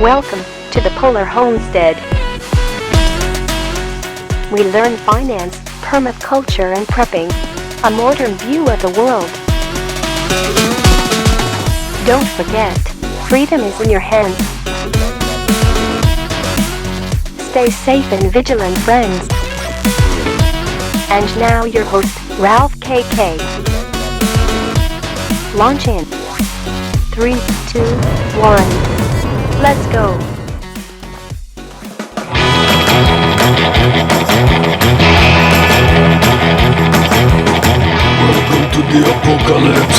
Welcome to the Polar Homestead. We learn finance, permaculture and prepping, a modern view of the world. Don't forget, freedom is in your hands. Stay safe and vigilant, friends. And now your host, Ralph KK. Launch in 3, 2, 1. Let's go. Welcome to the apocalypse.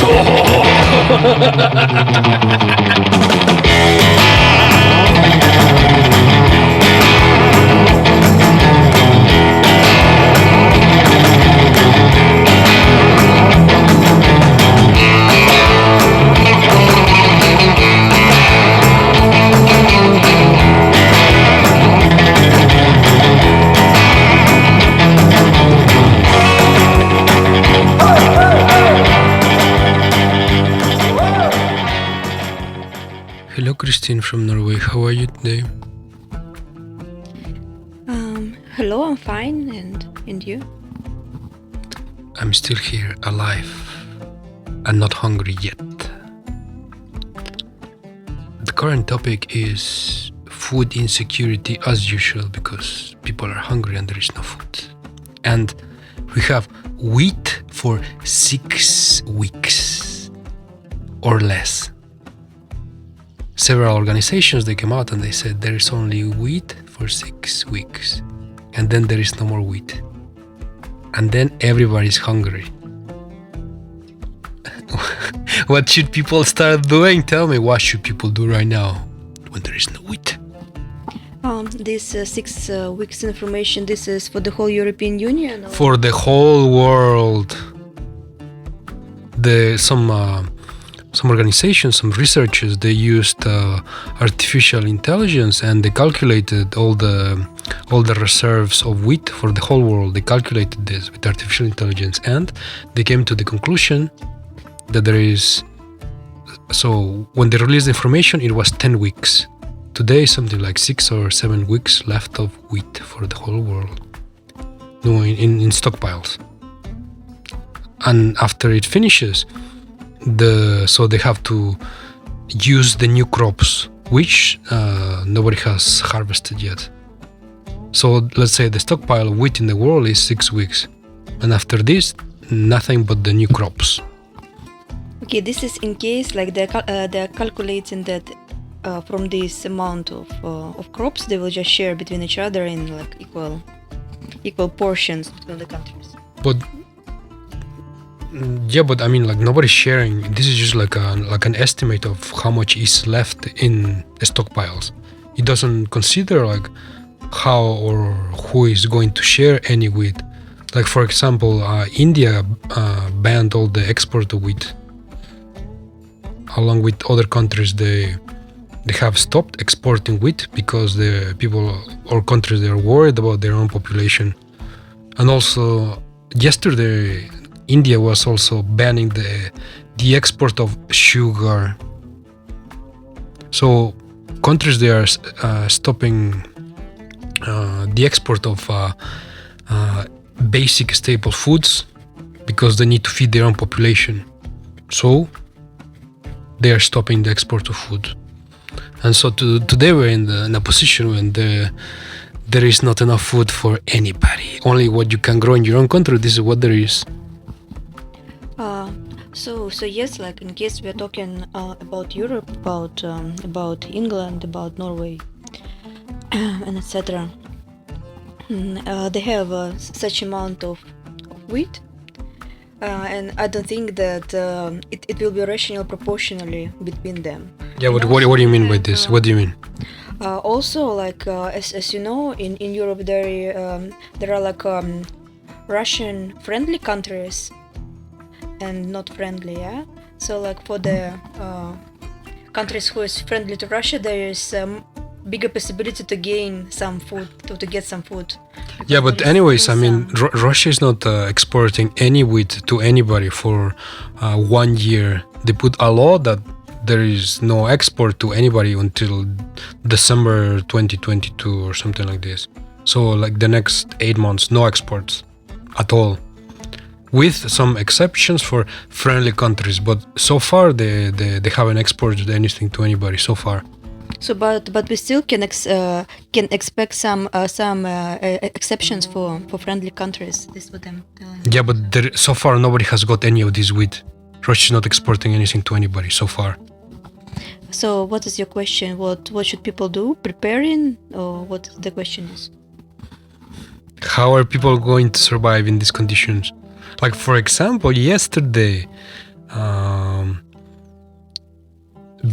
Hello, Christine from Norway. How are you today? Hello, I'm fine, and you? I'm still here, alive, and not hungry yet. The current topic is food insecurity as usual, because people are hungry and there is no food. And we have wheat for 6 weeks or less. Several organizations, they came out and they said there is only wheat for 6 weeks, and then there is no more wheat, and then everybody's hungry. What should people start doing? Tell me, what should people do right now when there is no wheat? This 6 weeks information, this is for the whole European Union? Or? For the whole world. Some organizations, some researchers, they used artificial intelligence, and they calculated all the reserves of wheat for the whole world. They calculated this with artificial intelligence, and they came to the conclusion that there is. So when they released the information, it was 10 weeks. Today, something like 6 or 7 weeks left of wheat for the whole world. No, in stockpiles. And after it finishes, so they have to use the new crops, which nobody has harvested yet. So let's say the stockpile of wheat in the world is 6 weeks, and after this, nothing but the new crops. Okay, this is in case like they're calculating that from this amount of crops, they will just share between each other in like equal portions between the countries. But yeah, but I mean, like, nobody's sharing. This is just like an estimate of how much is left in the stockpiles. It doesn't consider like how or who is going to share any wheat. Like, for example, India banned all the export of wheat. Along with other countries, they have stopped exporting wheat because the people or countries, they are worried about their own population. And also, yesterday, India was also banning the export of sugar. So countries, they are stopping the export of basic staple foods because they need to feed their own population. So they are stopping the export of food. And so today we're in a position when there is not enough food for anybody. Only what you can grow in your own country, this is what there is. So yes, like in case we're talking about Europe, about England, about Norway, and etc. They have such amount of wheat, and I don't think that it will be rational proportionally between them. Yeah, but what do you mean by this? What do you mean? Also, like as you know, in Europe there are like Russian friendly countries and not friendly, yeah. So like for the countries who is friendly to Russia, there is bigger possibility to gain some food, to get some food. Yeah, but anyways, I mean, Russia is not exporting any wheat to anybody for 1 year. They put a law that there is no export to anybody until December 2022 or something like this. So like the next 8 months, no exports at all, with some exceptions for friendly countries. But so far they haven't exported anything to anybody so far. So, but we still can expect some exceptions for friendly countries. This is what I'm telling you. Yeah, but so far nobody has got any of this wheat. Russia is not exporting anything to anybody so far. So, what is your question? What should people do? Preparing, or what the question is? How are people going to survive in these conditions? Like, for example, yesterday,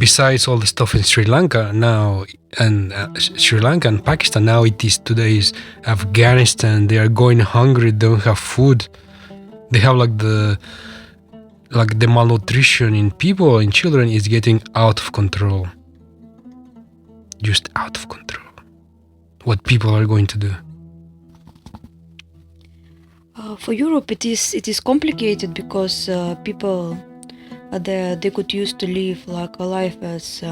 besides all the stuff in Sri Lanka now, and Sri Lanka and Pakistan, now today is Afghanistan. They are going hungry, they don't have food. They have the malnutrition in people, in children, is getting out of control. Just out of control. What people are going to do? For Europe, it is complicated because people they could used to live like a life as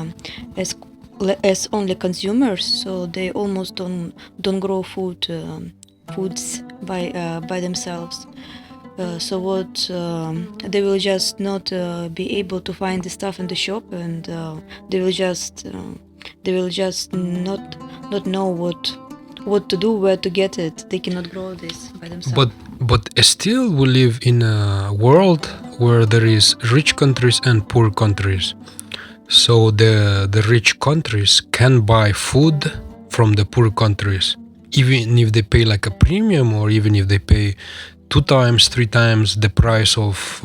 only consumers, so they almost don't grow foods by themselves. So what they will just not be able to find the stuff in the shop, and they will just not know what to do, where to get it. They cannot grow this by themselves. But still we live in a world where there is rich countries and poor countries. So the rich countries can buy food from the poor countries, even if they pay like a premium, or even if they pay 2 times, 3 times the price of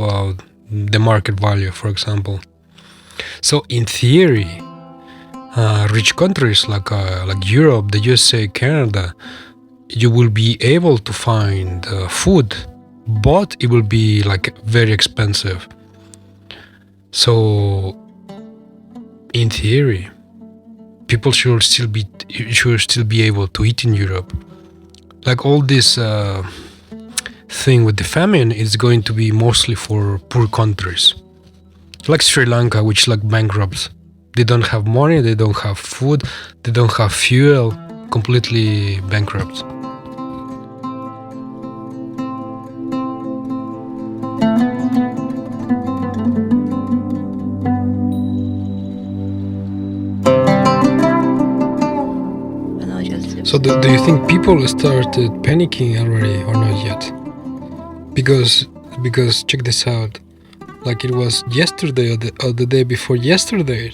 the market value, for example. So in theory, rich countries like Europe, the USA, Canada, you will be able to find food, but it will be like very expensive. So in theory, people should still be able to eat in Europe. Like all this thing with the famine is going to be mostly for poor countries, like Sri Lanka, which is like bankrupt. They don't have money, they don't have food, they don't have fuel, completely bankrupt. So do you think people started panicking already or not yet? Because check this out, like it was yesterday or the day before yesterday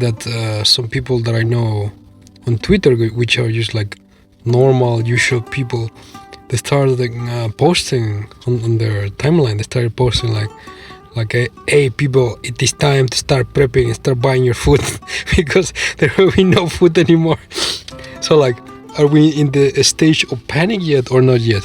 that some people that I know on Twitter, which are just like normal, usual people, they started posting on their timeline. They started posting like hey people, it is time to start prepping and start buying your food because there will be no food anymore. So like, are we in the stage of panic yet or not yet?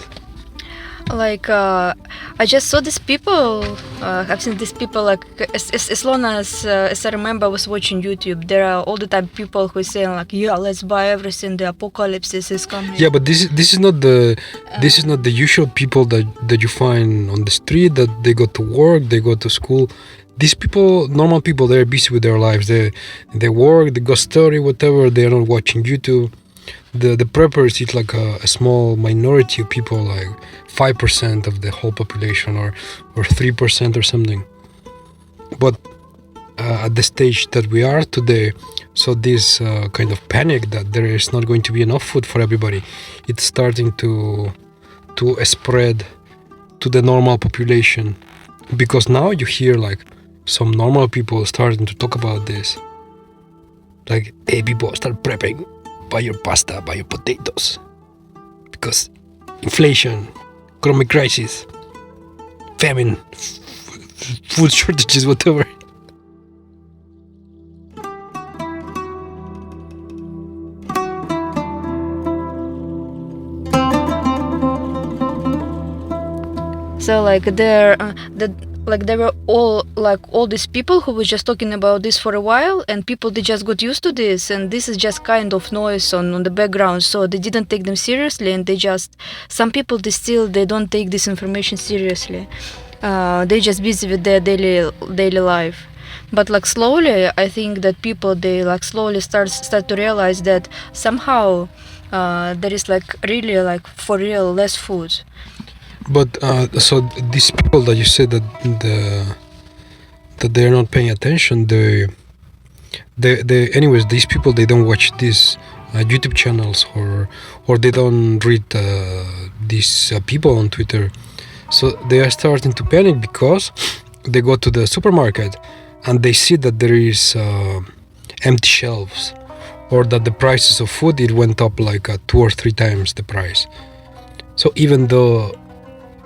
Like I just saw these people. I've seen these people like as long as I remember, I was watching YouTube. There are all the time people who are saying like, yeah, let's buy everything. The apocalypse is coming. Yeah, but this is not the usual people that you find on the street, that they go to work, they go to school. These people, normal people, they're busy with their lives. They work, they go study, whatever. They are not watching YouTube. The preppers is like a small minority of people, like 5% of the whole population, or 3% or something. But at the stage that we are today, so this kind of panic that there is not going to be enough food for everybody, it's starting to spread to the normal population. Because now you hear like some normal people starting to talk about this. Like, hey people, start prepping. Buy your pasta, buy your potatoes. Because inflation, economic crisis, famine, food shortages, whatever. So like there were all these people who were just talking about this for a while, and people, they just got used to this, and this is just kind of noise on the background, so they didn't take them seriously, and some people they don't take this information seriously. They just busy with their daily life. But like slowly, I think that people they like slowly start to realize that somehow there is like really like for real less food. But so these people that you said that they're not paying attention, they anyways, these people, they don't watch these YouTube channels, or they don't read these people on Twitter. So they are starting to panic because they go to the supermarket and they see that there is empty shelves, or that the prices of food, it went up like 2 or 3 times the price. So even though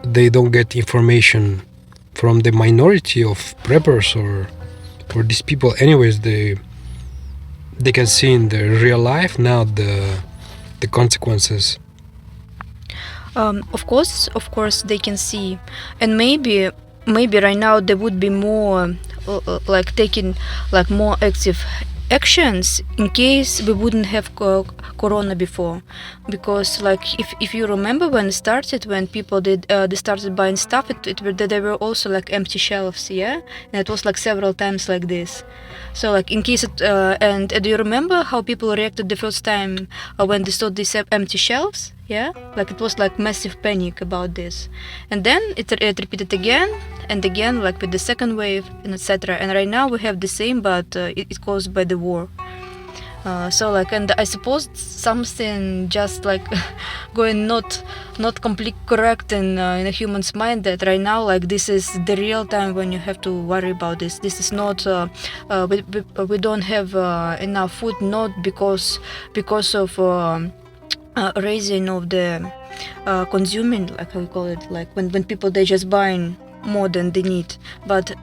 they don't get information from the minority of preppers or these people, anyways, they can see in their real life now the consequences. Of course they can see, and maybe right now there would be more like taking like more active actions in case we wouldn't have corona before, because like if you remember when it started, when people did they started buying stuff, there were also like empty shelves, yeah, and it was like several times like this. So like in case it and do you remember how people reacted the first time when they saw these empty shelves? Yeah, like it was like massive panic about this, and then it repeated again and again, like with the second wave and etc. And right now we have the same, but it's caused by the war. So like, and I suppose something just like going not completely correct in a human's mind, that right now like this is the real time when you have to worry about this. This is not we don't have enough food, not because of raising of the consuming, like how we call it, like when people they just buying more than they need, but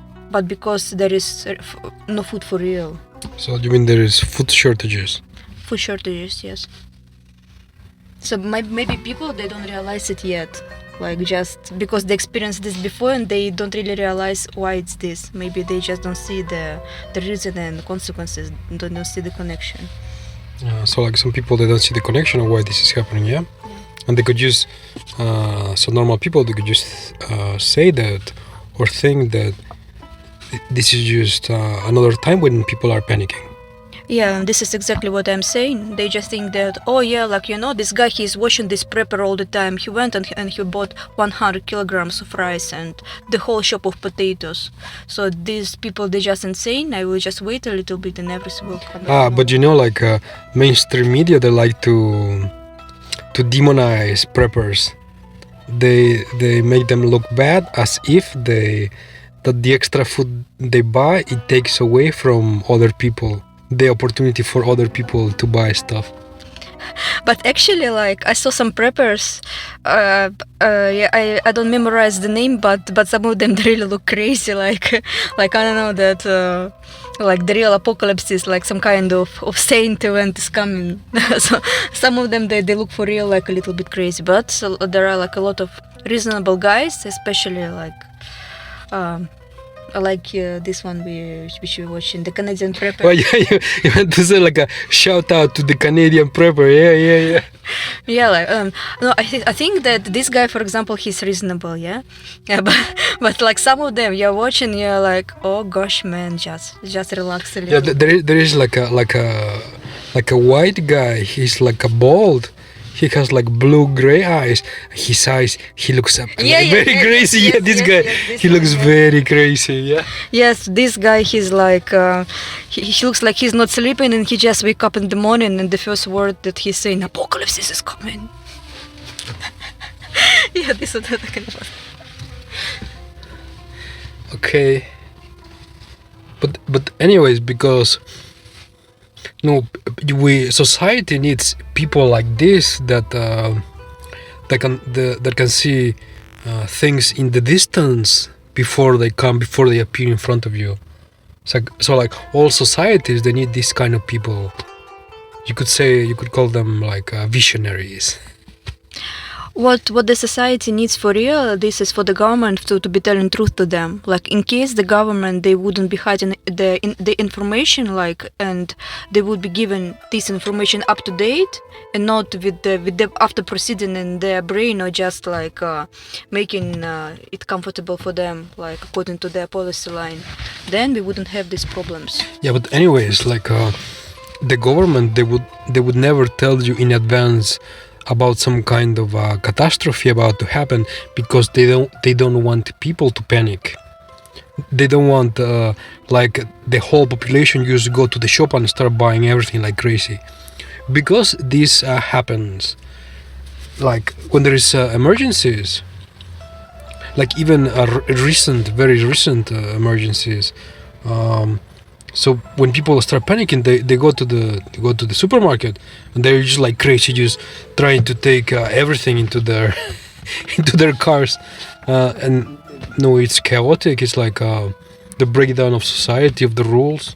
because there is no food for real. So you mean there is food shortages? Food shortages, yes. So maybe people they don't realize it yet, like just because they experienced this before and they don't really realize why it's this. Maybe they just don't see the reason and consequences, don't see the connection. So like some people, they don't see the connection of why this is happening, yeah? And they could just, so normal people, they could just say that or think that this is just another time when people are panicking. Yeah, this is exactly what I'm saying. They just think that, oh yeah, like, you know, this guy, he's watching this prepper all the time. He went and he bought 100 kilograms of rice and the whole shop of potatoes. So these people, they're just insane. I will just wait a little bit and everything will come back. But you know, like mainstream media, they like to demonize preppers. They make them look bad, as if that the extra food they buy, it takes away from other people the opportunity for other people to buy stuff. But actually, like, I saw some preppers. Yeah, I don't memorize the name, but some of them really look crazy. Like I don't know that. Like the real apocalypse is like some kind of saint event is coming. So some of them they look for real like a little bit crazy, but there are like a lot of reasonable guys, especially like this one which we watching, the Canadian prepper. Oh yeah, you want to say like a shout out to the Canadian prepper? Yeah. Yeah, like no, I think that this guy, for example, he's reasonable, yeah, but like some of them you're watching, you're like, oh gosh, man, just relax a little. Yeah, there is like a white guy. He's like a bald. He has like blue-gray eyes. His eyes, he looks up very crazy. Yes, this guy, he looks very crazy. Yeah. Yes, this guy, he's like, he looks like he's not sleeping, and he just wake up in the morning, and the first word that he's saying, apocalypse is coming. Yeah, this is what I'm talking about. Okay. But anyways, because society needs people like this that can see things in the distance before they appear in front of you. So like all societies, they need this kind of people. You could call them like visionaries. what the society needs for real, this is for the government to be telling truth to them. Like in case the government, they wouldn't be hiding the information, like, and they would be given this information up to date and not with the after proceeding in their brain, or just like making it comfortable for them, like according to their policy line. Then we wouldn't have these problems. Yeah, but anyways, like the government, they would never tell you in advance about some kind of catastrophe about to happen, because they don't want people to panic. They don't want like the whole population used to go to the shop and start buying everything like crazy, because this happens like when there is emergencies, like even very recent emergencies. So when people start panicking, they go to the supermarket, and they're just like crazy, just trying to take everything into their into their cars, and no, it's chaotic. It's like the breakdown of society, of the rules.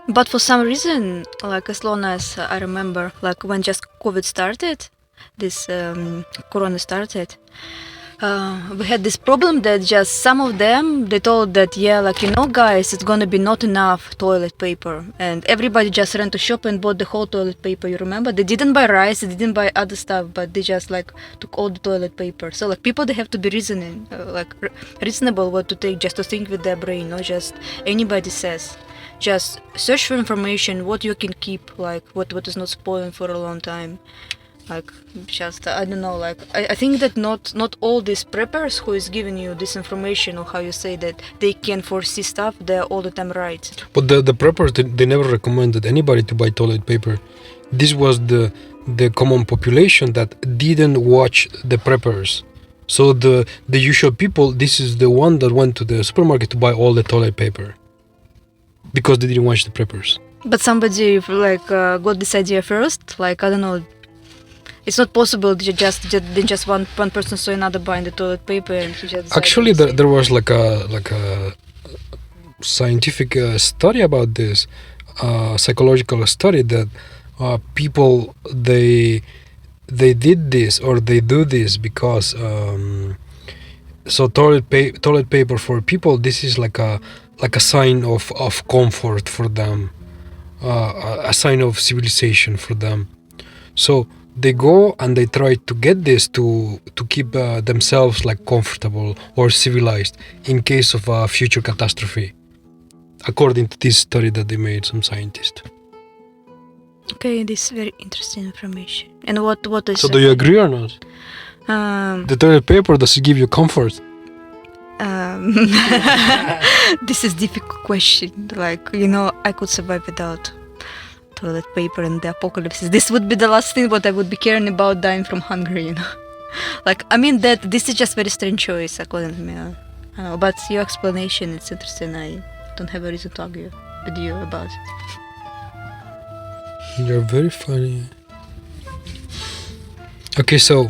But for some reason, like as long as I remember, like when just COVID started, this Corona started. We had this problem that just some of them, they told that, yeah, like, you know, guys, it's gonna be not enough toilet paper, and everybody just ran to shop and bought the whole toilet paper. You remember, they didn't buy rice, they didn't buy other stuff, but they just like took all the toilet paper. So like people, they have to be reasonable what to take, just to think with their brain, not just anybody says. Just search for information, what you can keep, like what is not spoiling for a long time. Like, just, I don't know, like, I think that not all these preppers who is giving you this information, or how you say that they can foresee stuff, they're all the time right. But the preppers, they never recommended anybody to buy toilet paper. This was the common population that didn't watch the preppers. So the usual people, this is the one that went to the supermarket to buy all the toilet paper, because they didn't watch the preppers. But somebody like got this idea first, like, I don't know. It's not possible that just one person saw another buying the toilet paper and he just. Actually, there was like a scientific study about this, psychological study, that people they did this, or they do this because so toilet paper for people, this is like a sign of comfort for them, a sign of civilization for them. So they go and they try to get this to keep themselves like comfortable or civilized in case of a future catastrophe, according to this study that they made, some scientists. Okay, this is very interesting information. And what is? So do you agree or not? The toilet paper, does it give you comfort? This is difficult question. Like, you know, I could survive without toilet paper in the apocalypse. This would be the last thing what I would be caring about, dying from hunger, you know. Like, I mean, that this is just very strange choice according to me. I don't know, but your explanation, it's interesting. I don't have a reason to argue with you about it. You're very funny. Okay, so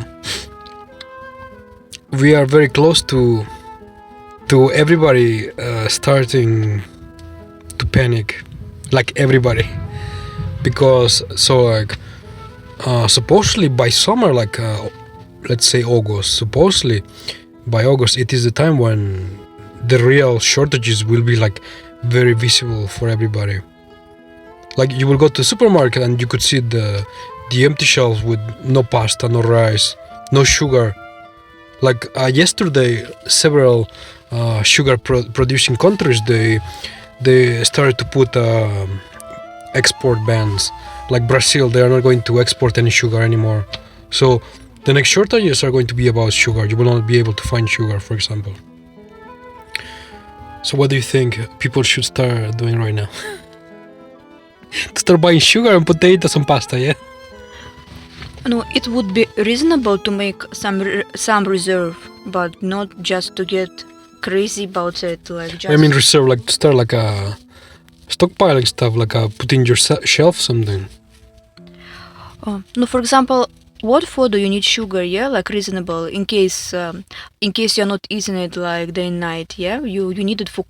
we are very close to everybody starting to panic, like everybody. Because so like supposedly by summer, like let's say August, supposedly by August it is the time when the real shortages will be like very visible for everybody. Like you will go to the supermarket and you could see the empty shelves with no pasta, no rice, no sugar. Like yesterday, several sugar producing countries, they started to put export bans. Like Brazil, they are not going to export any sugar anymore. So the next shortages are going to be about sugar. You will not be able to find sugar, for example. So what do you think people should start doing right now? To start buying sugar and potatoes and pasta, yeah? No, it would be reasonable to make some reserve, but not just to get crazy about it. Like just. I mean reserve, like to start like a stockpiling stuff, like put in your shelf something. No, for example, what for do you need sugar? Yeah, like reasonable in case you're not eating it like day and night. Yeah, you need it for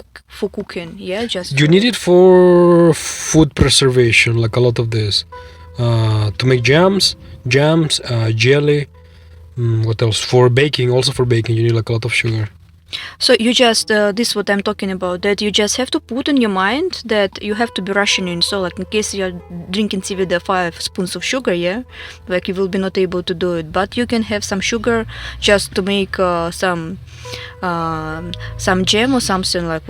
cooking. Yeah, just you need it for food preservation, like a lot of this, to make jams, jelly, What else? For baking, also for baking, you need like a lot of sugar. So you just this is what I'm talking about, that you just have to put in your mind that you have to be rationing. So like in case you're drinking tea with the 5 spoons of sugar, yeah, like you will be not able to do it, but you can have some sugar just to make some jam or something, like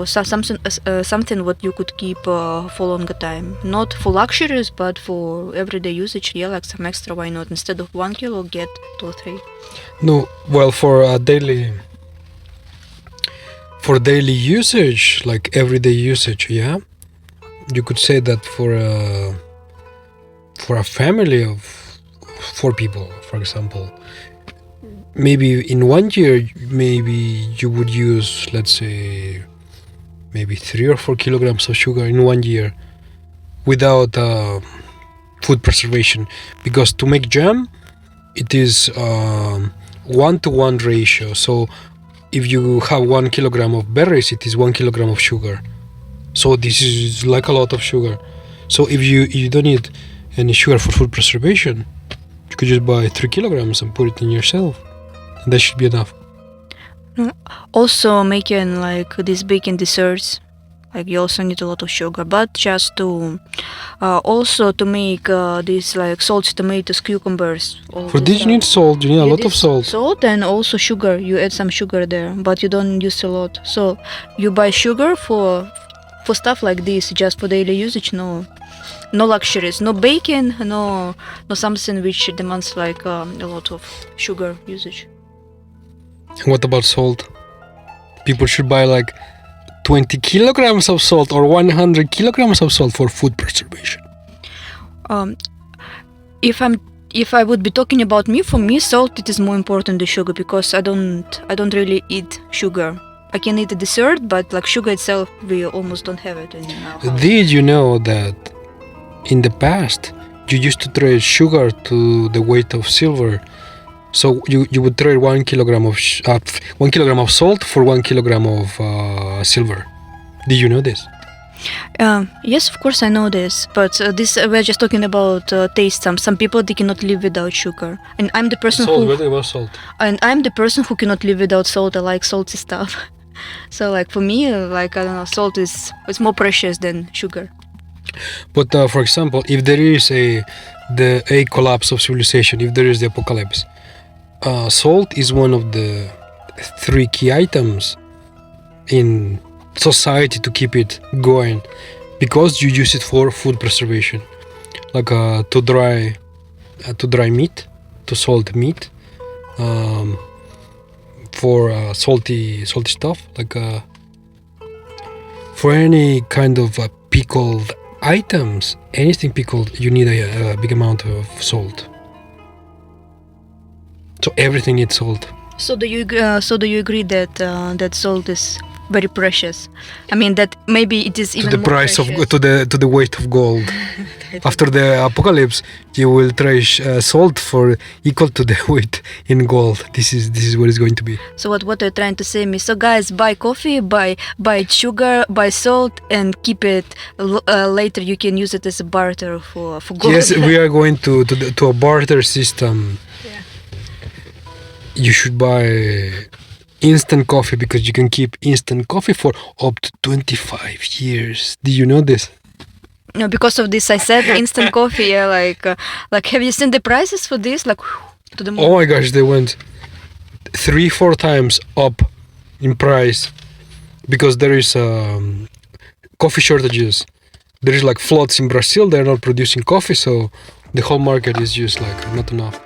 something what you could keep for longer time, not for luxuries but for everyday usage. Yeah, like some extra, why not? Instead of 1 kilo, get 2 or 3. No, well, for daily usage, like everyday usage, yeah, you could say that for a family of 4 people, for example, maybe in 1 year, maybe you would use, let's say, maybe 3 or 4 kilograms of sugar in 1 year without food preservation, because to make jam, it is 1-to-1 ratio. So if you have 1 kilogram of berries, it is 1 kilogram of sugar. So this is like a lot of sugar. So if you don't need any sugar for food preservation, you could just buy 3 kilograms and put it in yourself. And that should be enough. Also making like these baking desserts, like you also need a lot of sugar, but just to also to make these like salty tomatoes, cucumbers. For this you need salt, you need a lot of salt. Salt and also sugar, you add some sugar there, but you don't use a lot. So you buy sugar for stuff like this, just for daily usage, no luxuries, no baking, no something which demands like a lot of sugar usage. And what about salt? People should buy like 20 kilograms of salt or 100 kilograms of salt for food preservation. If I would be talking about me, for me salt it is more important than sugar, because I don't really eat sugar. I can eat a dessert, but like sugar itself, we almost don't have it in our house. Did you know that in the past you used to trade sugar to the weight of silver? So you would trade 1 kilogram of 1 kilogram of salt for 1 kilogram of silver. Did you know this? Yes, of course I know this, but this we're just talking about taste. Some people, they cannot live without sugar, and I'm the person And I'm the person who cannot live without salt. I like salty stuff. So like for me, like I don't know, salt is more precious than sugar. But for example, if there is a collapse of civilization, if there is the apocalypse, salt is one of the 3 key items in society to keep it going, because you use it for food preservation, like to dry meat, to salt meat, for salty stuff, like for any kind of pickled items, anything pickled, you need a big amount of salt. So everything needs salt. So do you agree that that salt is very precious? I mean that maybe it is even to the more price precious. of to the weight of gold. After the apocalypse, you will trade salt for equal to the weight in gold. This is what it's going to be. So what are you trying to say me? So guys, buy coffee, buy sugar, buy salt, and keep it. Later you can use it as a barter for gold. Yes, we are going to a barter system. Yeah. You should buy instant coffee, because you can keep instant coffee for up to 25 years. Did you know this? No, because of this I said instant coffee. Yeah, like have you seen the prices for this? Like to the moon. Oh my gosh, they went 3-4 times up in price, because there is coffee shortages. There is like floods in Brazil. They're not producing coffee, so the whole market is just like not enough.